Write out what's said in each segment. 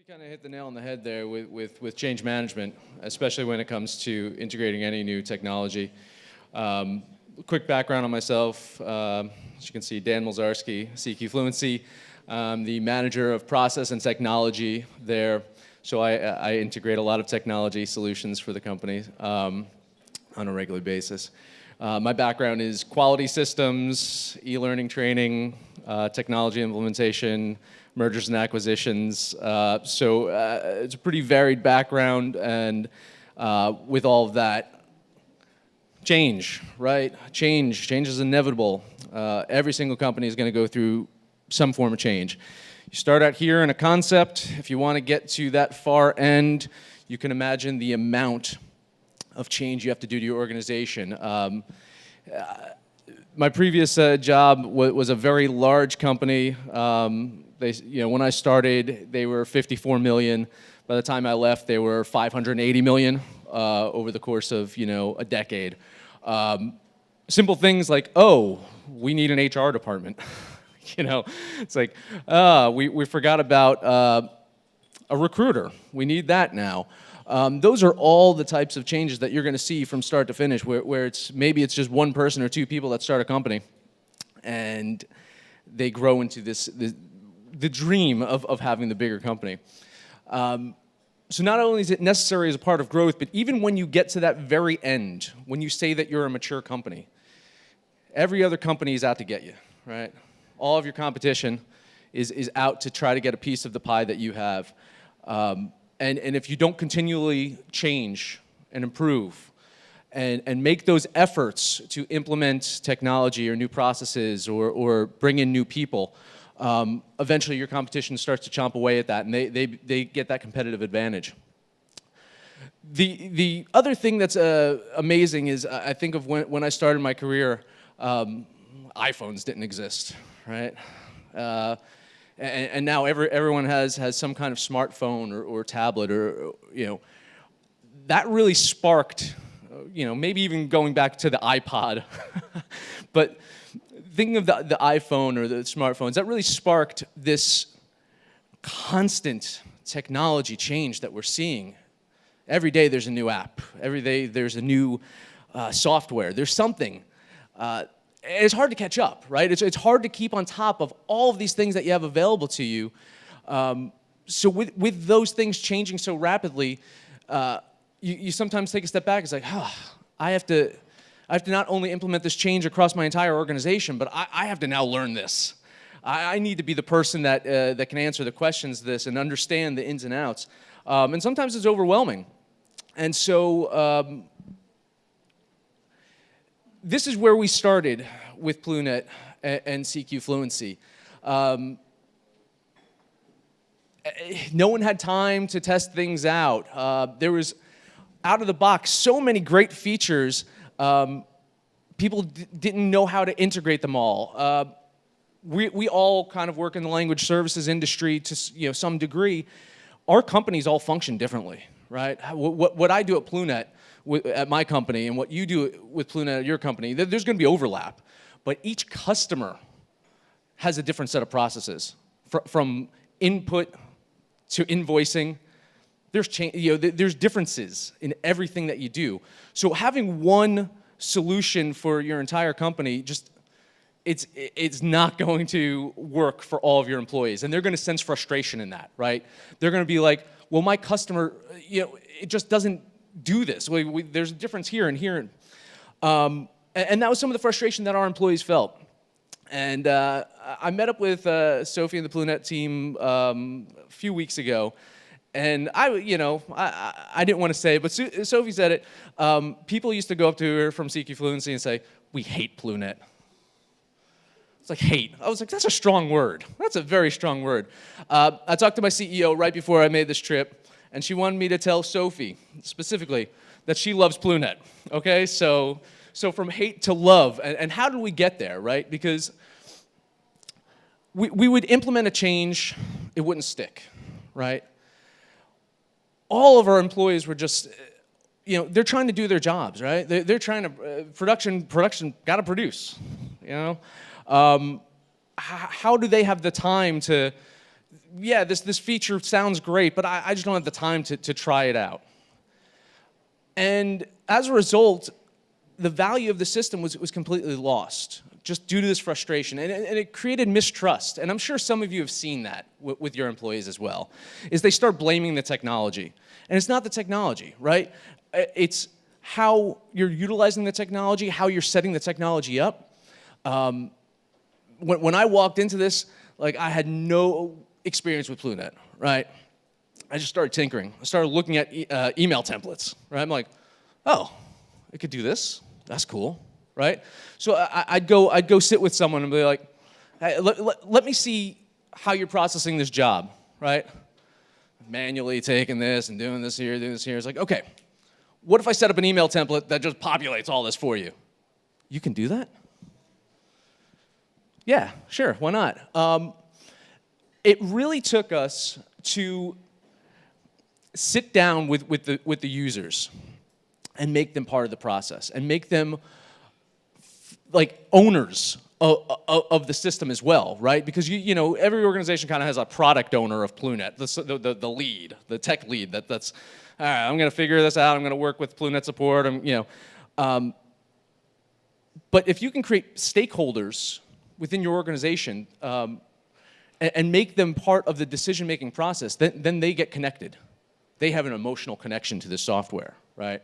You kind of hit the nail on the head there with change management, especially when it comes to integrating any new technology. Quick background on myself. As you can see, Dan Milczarski, CQ Fluency. I'm the manager of process and technology there. So I integrate a lot of technology solutions for the company on a regular basis. My background is quality systems, e-learning training, technology implementation, mergers and acquisitions. So it's a pretty varied background, and with all of that, change, right? Change is inevitable. Every single company is going to go through some form of change. You start out here in a concept. If you want to get to that far end, you can imagine the amount of change you have to do to your organization. My previous job was a very large company. When I started, they were 54 million. By the time I left, they were 580 million over the course of a decade. Simple things like, oh, we need an HR department. It's like, we forgot about a recruiter. We need that now. Those are all the types of changes that you're going to see from start to finish, where maybe it's just one person or two people that start a company, and they grow into the dream of having the bigger company. So not only is it necessary as a part of growth, but even when you get to that very end, when you say that you're a mature company, every other company is out to get you, right? All of your competition is out to try to get a piece of the pie that you have. And if you don't continually change and improve and make those efforts to implement technology or new processes or bring in new people, eventually your competition starts to chomp away at that, and they get that competitive advantage. The other thing that's amazing is I think of when I started my career, iPhones didn't exist, right? And now everyone has some kind of smartphone or tablet or that really sparked, maybe even going back to the iPod, but thinking of the iPhone or the smartphones, that really sparked this constant technology change that we're seeing. Every day there's a new app. Every day there's a new software. There's something. It's hard to catch up, right? It's hard to keep on top of all of these things that you have available to you. So with those things changing so rapidly, you sometimes take a step back. It's like, I have to not only implement this change across my entire organization, but I have to now learn this. I need to be the person that can answer the questions to this and understand the ins and outs. And sometimes it's overwhelming. And so this is where we started with Plunet and CQ Fluency. No one had time to test things out. There was, out of the box, so many great features. People didn't know how to integrate them all. We all kind of work in the language services industry to some degree. Our companies all function differently, right? What I do at Plunet, at my company, and what you do with Plunet at your company, there's going to be overlap. But each customer has a different set of processes. From input to invoicing, there's differences in everything that you do. So having one solution for your entire company, it's not going to work for all of your employees, and they're going to sense frustration in that, right? They're going to be like, well, my customer, it just doesn't do this. There's a difference here and here. And that was some of the frustration that our employees felt. And I met up with Sophie and the Plunet team a few weeks ago, and I didn't want to say it, but Sophie said it. People used to go up to her from CQ Fluency and say, "We hate Plunet." It's like, hate. I was like, that's a strong word. That's a very strong word. I talked to my CEO right before I made this trip, and she wanted me to tell Sophie, specifically, that she loves Plunet, okay? So from hate to love, and how did we get there, right? Because we would implement a change, it wouldn't stick, right? All of our employees were just, they're trying to do their jobs, right? They're trying to, production got to produce, How do they have the time to yeah, this feature sounds great, but I just don't have the time to try it out. And as a result, the value of the system was completely lost, just due to this frustration. And it created mistrust. And I'm sure some of you have seen that with your employees as well, is they start blaming the technology. And it's not the technology, right? It's how you're utilizing the technology, how you're setting the technology up. When I walked into this, like, I had no experience with Plunet, right? I just started tinkering. I started looking at email templates, right? I'm like, oh, it could do this. That's cool, right? So I'd go sit with someone and be like, hey, let me see how you're processing this job, right? Manually taking this and doing this here, doing this here. It's like, okay, what if I set up an email template that just populates all this for you? You can do that? Yeah, sure, why not? It really took us to sit down with the users and make them part of the process and make them like owners of the system as well, right? Because you know, every organization kind of has a product owner of Plunet, the lead, the tech lead. That's all right. I'm going to figure this out. I'm going to work with Plunet support. But if you can create stakeholders within your organization and make them part of the decision-making process, then they get connected. They have an emotional connection to the software, right?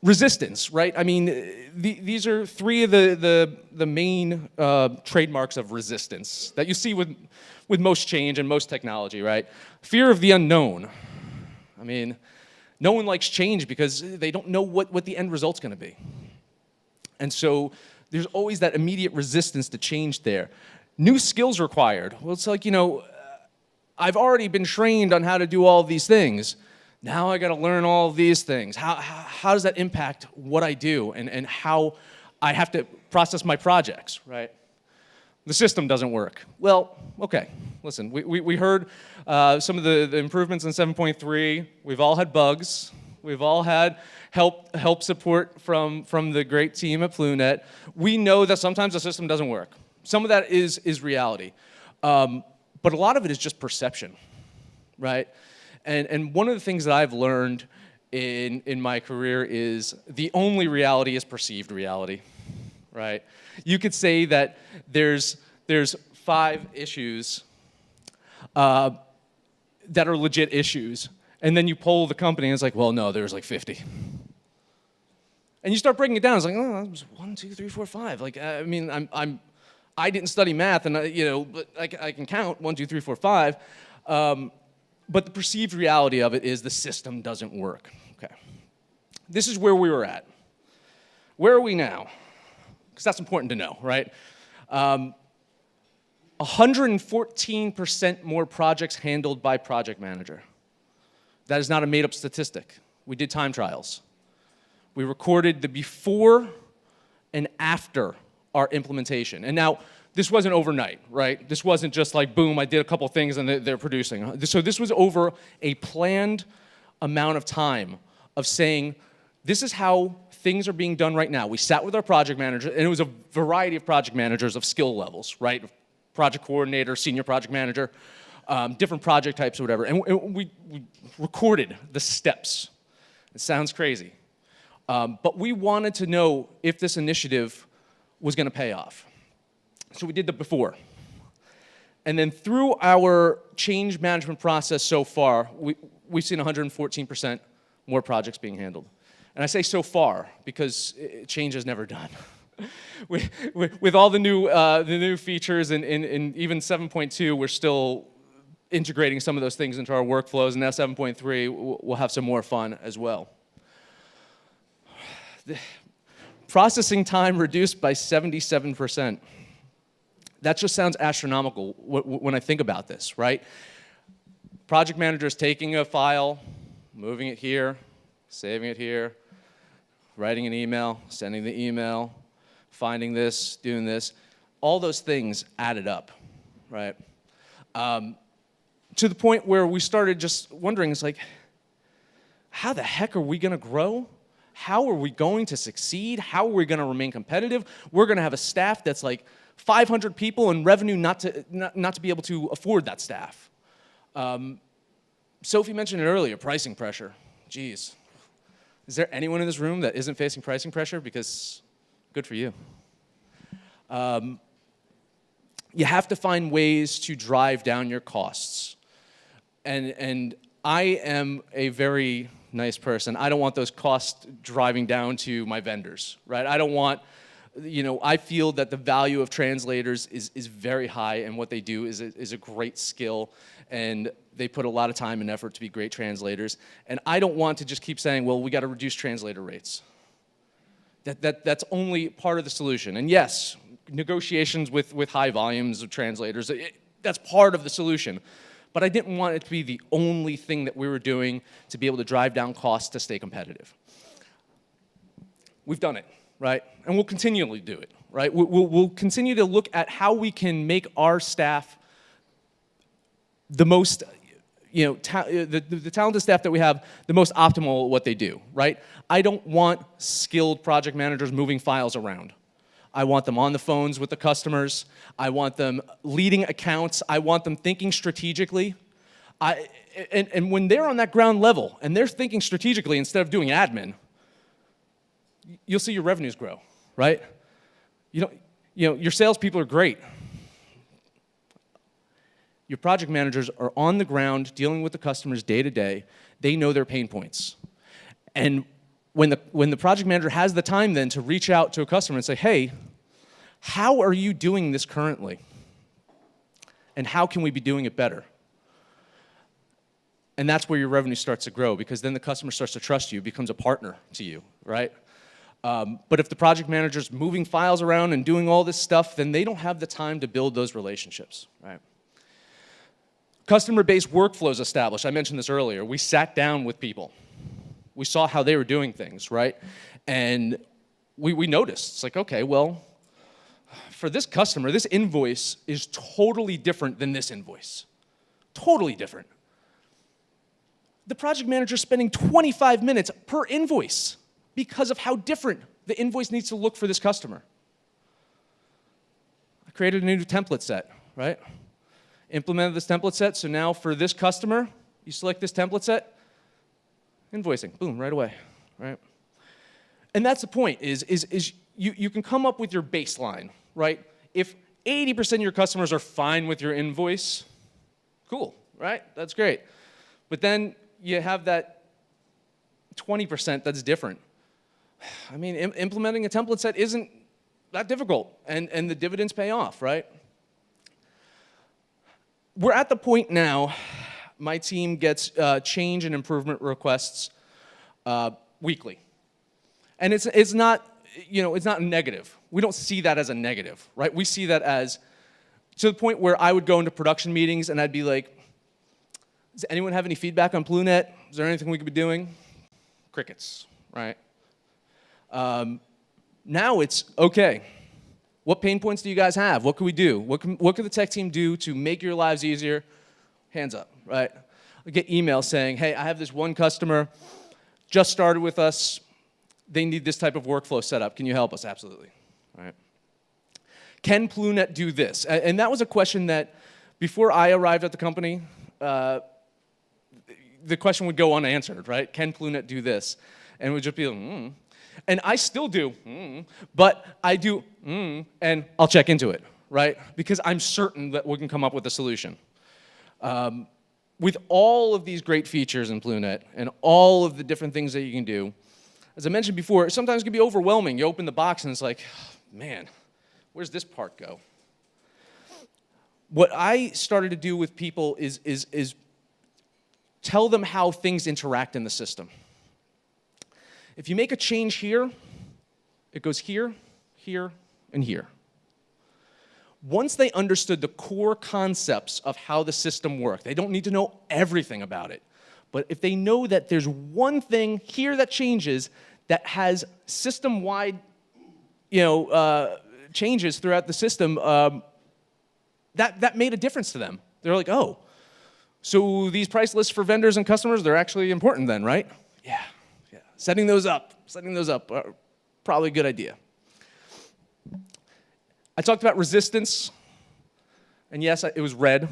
Resistance, right? I mean, these are three of the main trademarks of resistance that you see with most change and most technology, right? Fear of the unknown. I mean, no one likes change because they don't know what the end result's going to be. And so there's always that immediate resistance to change there. New skills required. Well, it's like, you know, I've already been trained on how to do all these things. Now I got to learn all of these things. How does that impact what I do and how I have to process my projects, right? The system doesn't work. Well, okay, listen, we heard some of the improvements in 7.3. We've all had bugs. We've all had help support from the great team at Plunet. We know that sometimes the system doesn't work. Some of that is reality. But a lot of it is just perception, right? And one of the things that I've learned in my career is the only reality is perceived reality, right? You could say that there's 5 issues that are legit issues, and then you poll the company and it's like, well, no, there's like 50. And you start breaking it down. It's like, oh, that was 1, 2, 3, 4, 5. Like, I mean, I didn't study math, and but I can count 1, 2, 3, 4, 5. But the perceived reality of it is the system doesn't work. Okay, this is where we were at. Where are we now? Because that's important to know, right? 114% more projects handled by project manager. That is not a made-up statistic. We did time trials. We recorded the before and after our implementation. And now, this wasn't overnight, right? This wasn't just like, boom, I did a couple things and they're producing. So this was over a planned amount of time of saying, this is how things are being done right now. We sat with our project manager, and it was a variety of project managers of skill levels, right? Project coordinator, senior project manager, different project types or whatever. And we recorded the steps. It sounds crazy. But we wanted to know if this initiative was going to pay off. So we did the before. And then through our change management process so far, we've seen 114% more projects being handled. And I say so far because change is never done. With all the new features and even 7.2, we're still integrating some of those things into our workflows, and now 7.3, we'll have some more fun as well. The processing time reduced by 77%. That just sounds astronomical when I think about this, right? Project manager is taking a file, moving it here, saving it here, writing an email, sending the email, finding this, doing this. All those things added up, right? To the point where we started just wondering, it's like, how the heck are we going to grow? How are we going to succeed? How are we going to remain competitive? We're going to have a staff that's like 500 people and revenue not to be able to afford that staff. Sophie mentioned it earlier, pricing pressure. Geez. Is there anyone in this room that isn't facing pricing pressure? Because good for you. You have to find ways to drive down your costs. And I am a very nice person. I don't want those costs driving down to my vendors, right? I don't want, I feel that the value of translators is very high, and what they do is a great skill, and they put a lot of time and effort to be great translators. And I don't want to just keep saying, well, we got to reduce translator rates. That's only part of the solution. And yes, negotiations with high volumes of translators, that's part of the solution. But I didn't want it to be the only thing that we were doing to be able to drive down costs to stay competitive. We've done it, right? And we'll continually do it, right? We'll continue to look at how we can make our staff the most, the talented staff that we have, the most optimal at what they do, right? I don't want skilled project managers moving files around. I want them on the phones with the customers. I want them leading accounts. I want them thinking strategically. And when they're on that ground level and they're thinking strategically instead of doing admin, you'll see your revenues grow, right? Your salespeople are great. Your project managers are on the ground dealing with the customers day to day. They know their pain points. And when the project manager has the time then to reach out to a customer and say, hey, how are you doing this currently? And how can we be doing it better? And that's where your revenue starts to grow, because then the customer starts to trust you, becomes a partner to you, right? But if the project manager's moving files around and doing all this stuff, then they don't have the time to build those relationships, right? Customer-based workflows established. I mentioned this earlier. We sat down with people. We saw how they were doing things, right? And we noticed. It's like, okay, well, for this customer, this invoice is totally different than this invoice. Totally different. The project manager is spending 25 minutes per invoice because of how different the invoice needs to look for this customer. I created a new template set, right? Implemented this template set, so now for this customer, you select this template set, invoicing, boom, right away, right? And that's the point, is you can come up with your baseline, right? If 80% of your customers are fine with your invoice, cool, right? That's great. But then you have that 20% that's different. I mean, implementing a template set isn't that difficult, and the dividends pay off, right? We're at the point now, my team gets change and improvement requests weekly. And it's not, it's not negative. We don't see that as a negative, right? We see that as, to the point where I would go into production meetings and I'd be like, does anyone have any feedback on Plunet? Is there anything we could be doing? Crickets, right? Now it's, okay, what pain points do you guys have? What can we do? What can the tech team do to make your lives easier? Hands up, right? I get emails saying, hey, I have this one customer, just started with us. They need this type of workflow set up. Can you help us? Absolutely, all right? Can Plunet do this? And that was a question that, before I arrived at the company, the question would go unanswered, right? Can Plunet do this? And it would just be like, And I still do, but I do, and I'll check into it, right? Because I'm certain that we can come up with a solution. With all of these great features in Plunet and all of the different things that you can do, as I mentioned before, sometimes it can be overwhelming. You open the box and it's like, man, where's this part go? What I started to do with people is tell them how things interact in the system. If you make a change here, it goes here, here, and here. Once they understood the core concepts of how the system worked, they don't need to know everything about it, but if they know that there's one thing here that changes that has system-wide, changes throughout the system, that made a difference to them. They're like, oh, so these price lists for vendors and customers, they're actually important then, right? Yeah. Setting those up, probably a good idea. I talked about resistance, and yes, it was red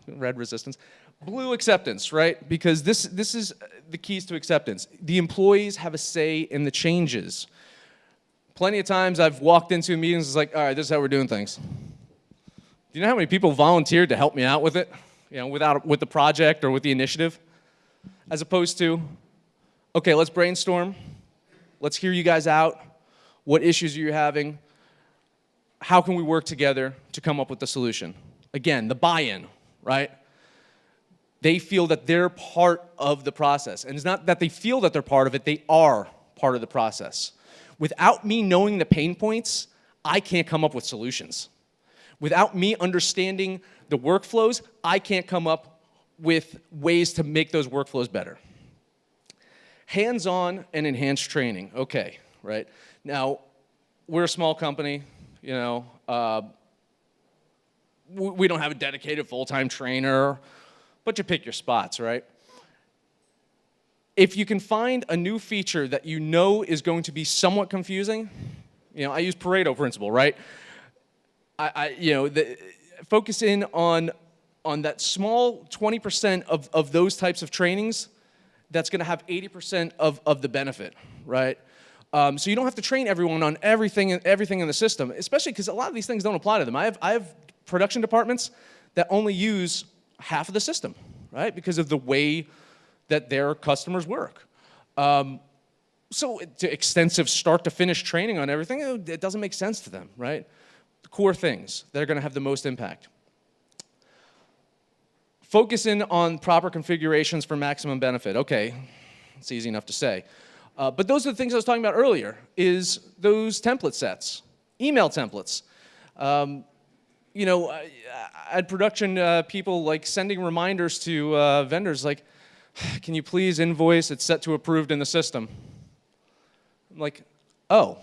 resistance. Blue acceptance, right? Because this is the keys to acceptance. The employees have a say in the changes. Plenty of times I've walked into meetings, it's like, all right, this is how we're doing things. Do you know how many people volunteered to help me out with it? With the project or with the initiative? As opposed to, okay, let's brainstorm. Let's hear you guys out. What issues are you having? How can we work together to come up with the solution? Again, the buy-in, right? They feel that they're part of the process. And it's not that they feel that they're part of it, they are part of the process. Without me knowing the pain points, I can't come up with solutions. Without me understanding the workflows, I can't come up with ways to make those workflows better. Hands-on and enhanced training. Okay, right? Now, we're a small company, we don't have a dedicated full-time trainer, but you pick your spots, right? If you can find a new feature that you know is going to be somewhat confusing, I use Pareto Principle, right? Focus in on that small 20% of those types of trainings that's going to have 80% of the benefit, right? So you don't have to train everyone on everything in the system, especially because a lot of these things don't apply to them. I have production departments that only use half of the system, right? Because of the way that their customers work. So to extensive start-to-finish training on everything, it doesn't make sense to them, right? The core things that are going to have the most impact. Focus in on proper configurations for maximum benefit. Okay, it's easy enough to say. But those are the things I was talking about earlier, is those template sets, email templates. I had production people like sending reminders to vendors like, can you please invoice, it's set to approved in the system. I'm like, oh,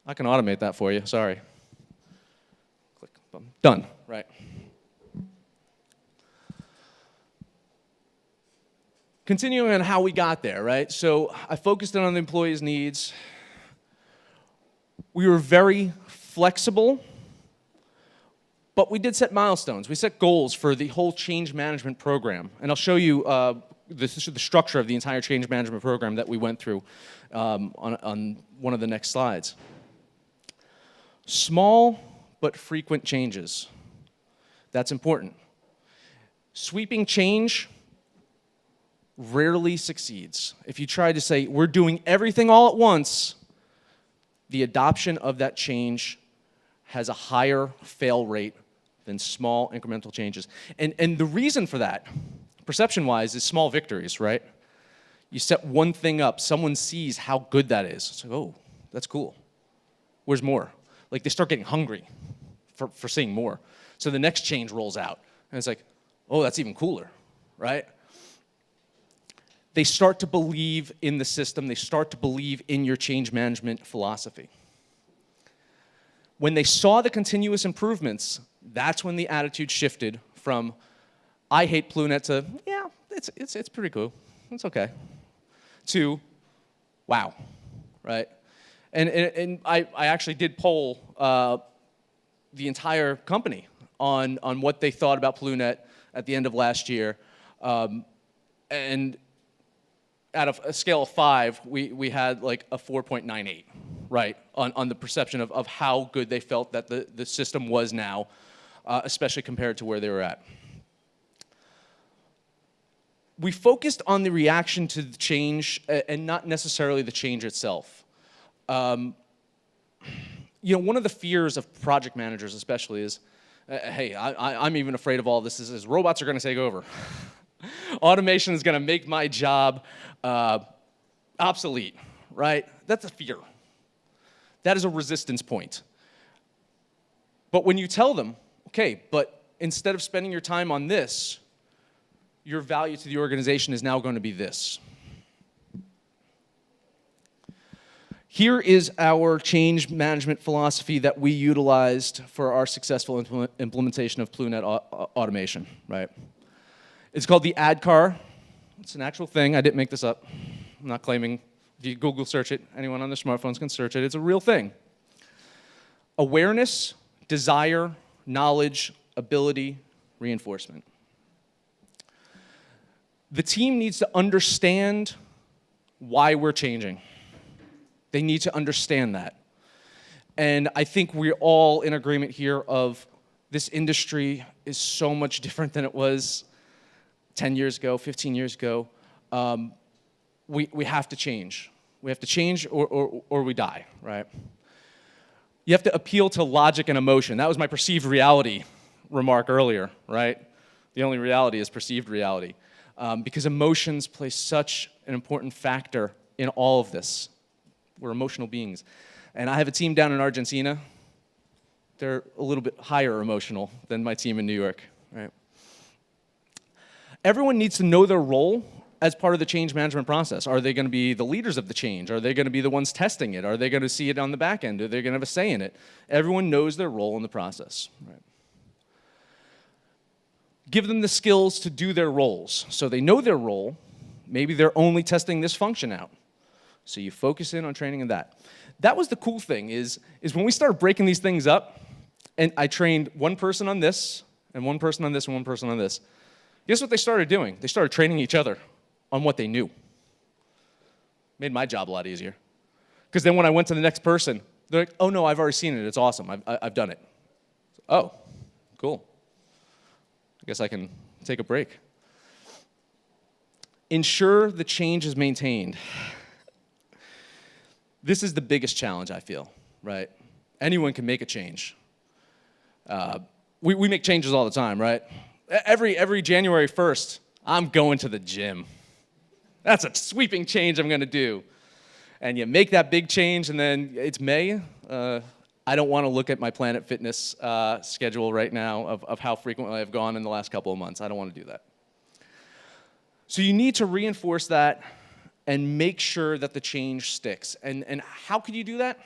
I can automate that for you, sorry. Click, boom, done, right. Continuing on how we got there, right? So I focused in on the employees' needs. We were very flexible, but we did set milestones. We set goals for the whole change management program. And I'll show you the structure of the entire change management program that we went through on one of the next slides. Small but frequent changes. That's important. Sweeping change rarely succeeds. If you try to say, we're doing everything all at once, the adoption of that change has a higher fail rate than small incremental changes. And the reason for that, perception-wise, is small victories, right? You set one thing up, someone sees how good that is. It's like, oh, that's cool. Where's more? Like, they start getting hungry for seeing more. So the next change rolls out, and it's like, oh, that's even cooler, right? They start to believe in the system. They start to believe in your change management philosophy. When they saw the continuous improvements, that's when the attitude shifted from, I hate Plunet, to, yeah, it's pretty cool. It's okay. To, wow, right? And I actually did poll the entire company on what they thought about Plunet at the end of last year. And out of a scale of 5, we had like a 4.98, right, on the perception of how good they felt that the system was now, especially compared to where they were at. We focused on the reaction to the change and not necessarily the change itself. One of the fears of project managers especially is, hey, I'm even afraid of all this, is robots are going to take over. Automation is going to make my job obsolete, right? That's a fear. That is a resistance point. But when you tell them, okay, but instead of spending your time on this, your value to the organization is now going to be this. Here is our change management philosophy that we utilized for our successful implementation of Plunet automation, right? It's called the ADCAR. It's an actual thing. I didn't make this up. I'm not claiming. If you Google search it, anyone on their smartphones can search it. It's a real thing. Awareness, desire, knowledge, ability, reinforcement. The team needs to understand why we're changing. They need to understand that. And I think we're all in agreement here of this industry is so much different than it was 10 years ago, 15 years ago. We have to change. We have to change or we die, right? You have to appeal to logic and emotion. That was my perceived reality remark earlier, right? The only reality is perceived reality. Because emotions play such an important factor in all of this. We're emotional beings. And I have a team down in Argentina. They're a little bit higher emotional than my team in New York, right? Everyone needs to know their role as part of the change management process. Are they going to be the leaders of the change? Are they going to be the ones testing it? Are they going to see it on the back end? Are they going to have a say in it? Everyone knows their role in the process, right? Give them the skills to do their roles. So they know their role. Maybe they're only testing this function out. So you focus in on training in that. That was the cool thing is when we started breaking these things up, and I trained one person on this, and one person on this, and one person on this. Guess what they started doing? They started training each other on what they knew. Made my job a lot easier. Because then when I went to the next person, they're like, oh no, I've already seen it, it's awesome, I've done it. Oh, cool. I guess I can take a break. Ensure the change is maintained. This is the biggest challenge, I feel, right? Anyone can make a change. We make changes all the time, right? Every January 1st, I'm going to the gym. That's a sweeping change I'm going to do. And you make that big change, and then it's May. I don't want to look at my Planet Fitness schedule right now of how frequently I've gone in the last couple of months. I don't want to do that. So you need to reinforce that and make sure that the change sticks. And how can you do that?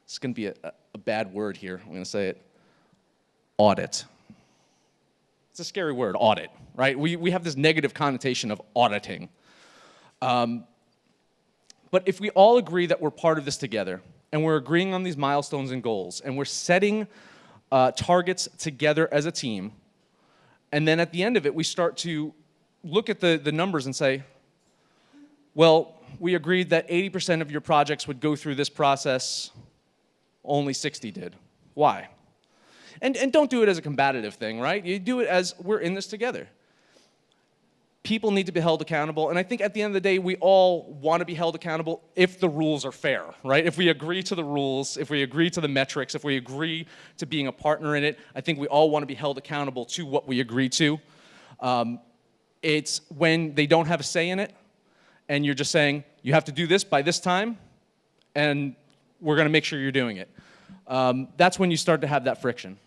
It's going to be a bad word here. I'm going to say it. Audit. It's a scary word, audit, right? We have this negative connotation of auditing. But if we all agree that we're part of this together, and we're agreeing on these milestones and goals, and we're setting targets together as a team, and then at the end of it, we start to look at the numbers and say, well, we agreed that 80% of your projects would go through this process, only 60 did. Why? And don't do it as a combative thing, right? You do it as we're in this together. People need to be held accountable, and I think at the end of the day, we all want to be held accountable if the rules are fair, right? If we agree to the rules, if we agree to the metrics, if we agree to being a partner in it, I think we all want to be held accountable to what we agree to. It's when they don't have a say in it, and you're just saying, you have to do this by this time, and we're going to make sure you're doing it. That's when you start to have that friction.